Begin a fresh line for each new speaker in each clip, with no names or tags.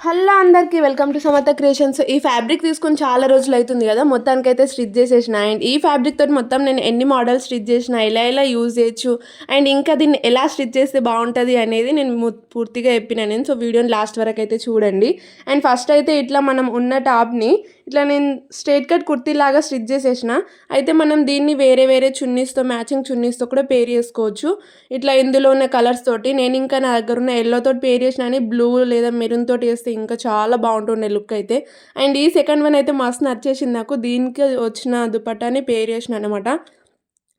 Hello అందరికీ welcome to Samata creations. ఈ fabric తీసుకొని చాలా రోజులు అవుతుంది కదా, మొత్తానికైతే స్టిచ్ చేసేసిన. అండ్ ఈ ఫ్యాబ్రిక్ తోటి మొత్తం నేను ఎన్ని మోడల్స్ స్టిచ్ చేసిన, ఎలా యూజ్ చేయొచ్చు, అండ్ ఇంకా దీన్ని ఎలా స్టిచ్ చేస్తే బాగుంటుంది అనేది నేను పూర్తిగా చెప్పిన నేను. సో వీడియోని లాస్ట్ వరకు అయితే చూడండి. అండ్ ఫస్ట్ అయితే ఇట్లా మనం ఉన్న టాప్ని ఇట్లా నేను స్ట్రైట్ కట్ కుర్తీ లాగా స్టిచ్ చేసేసిన. అయితే మనం దీన్ని వేరే వేరే చున్నీస్తో, మ్యాచింగ్ చున్నీస్తో కూడా పేర్ చేసుకోవచ్చు. ఇట్లా ఇందులో ఉన్న కలర్స్ తోటి నేను ఇంకా నా దగ్గర ఉన్న ఎల్లో తోటి పేర్ చేసిన, అని బ్లూ లేదా మెరూన్ తోటి వేస్తే ఇంకా చాలా బాగుంటుండే లుక్ అయితే. అండ్ ఈ సెకండ్ వన్ అయితే మస్తు నచ్చేసింది నాకు. దీనికి వచ్చిన దుపట్టాని పేర్ చేసిన అనమాట.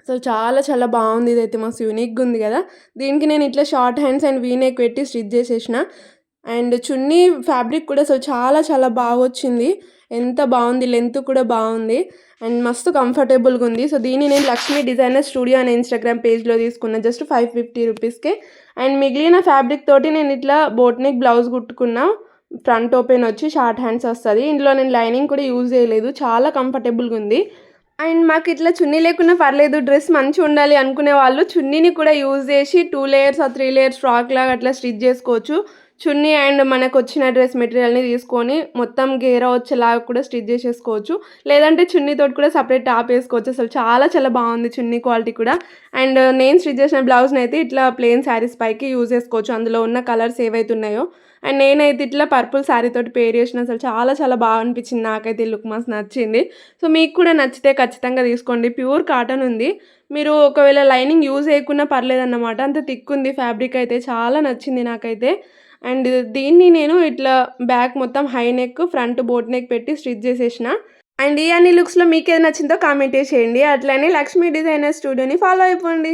సో చాలా చాలా బాగుంది. ఇదైతే మస్తు యూనిక్గా ఉంది కదా. దీనికి నేను ఇట్లా షార్ట్ హ్యాండ్స్ అండ్ వీనెక్ పెట్టి స్టిచ్ చేసేసిన. అండ్ చున్నీ ఫ్యాబ్రిక్ కూడా సో చాలా చాలా బాగా వచ్చింది. ఎంత బాగుంది, లెంత్ కూడా బాగుంది అండ్ మస్తు కంఫర్టబుల్గా ఉంది. సో దీన్ని నేను లక్ష్మీ డిజైనర్ స్టూడియో అనే ఇన్స్టాగ్రామ్ పేజ్లో తీసుకున్నా, జస్ట్ 550 రూపీస్కే. అండ్ మిగిలిన ఫ్యాబ్రిక్ తోటి నేను ఇట్లా బోట్ నెక్ బ్లౌజ్ కుట్టుకున్నా. ఫ్రంట్ ఓపెన్ వచ్చి షార్ట్ హ్యాండ్స్ వస్తుంది. ఇందులో నేను లైనింగ్ కూడా యూజ్ చేయలేదు, చాలా కంఫర్టబుల్గా ఉంది. అండ్ మాకు ఇట్లా చున్నీ లేకున్నా పర్లేదు, డ్రెస్ మంచిగా ఉండాలి అనుకునే వాళ్ళు చున్నీని కూడా యూజ్ చేసి 2 లేయర్స్ 3 లేయర్స్ ఫ్రాక్ లాగా అట్లా స్టిచ్ చేసుకోవచ్చు. చున్నీ అండ్ మనకు వచ్చిన డ్రెస్ మెటీరియల్ని తీసుకొని మొత్తం గేరా వచ్చేలాగా కూడా స్టిచ్ చేసేసుకోవచ్చు. లేదంటే చున్నీతోటి కూడా సపరేట్ టాప్ వేసుకోవచ్చు. అసలు చాలా చాలా బాగుంది చున్నీ క్వాలిటీ కూడా. అండ్ నేను స్టిచ్ చేసిన బ్లౌజ్ని అయితే ఇట్లా ప్లెయిన్ శారీస్ పైకి యూజ్ చేసుకోవచ్చు, అందులో ఉన్న కలర్స్ ఏవైతే ఉన్నాయో. అండ్ నేనైతే ఇట్లా పర్పుల్ శారీ తోటి పేర్ చేసిన. అసలు చాలా చాలా బాగా అనిపించింది నాకైతే, లుక్ మస్తు నచ్చింది. సో మీకు కూడా నచ్చితే ఖచ్చితంగా తీసుకోండి. ప్యూర్ కాటన్ ఉంది. మీరు ఒకవేళ లైనింగ్ యూజ్ చేయకున్నా పర్లేదన్నమాట, అంత థిక్ ఉంది ఫ్యాబ్రిక్ అయితే. చాలా నచ్చింది నాకైతే. అండ్ దీన్ని నేను ఇట్లా బ్యాక్ మొత్తం high neck, front boat neck పెట్టి స్టిచ్ చేసేసిన. అండ్ ఈ అన్ని లుక్స్లో మీకు ఏది నచ్చిందో కామెంట్ చేయండి. అట్లనే లక్ష్మీ డిజైనర్ స్టూడియోని ఫాలో అయిపోండి.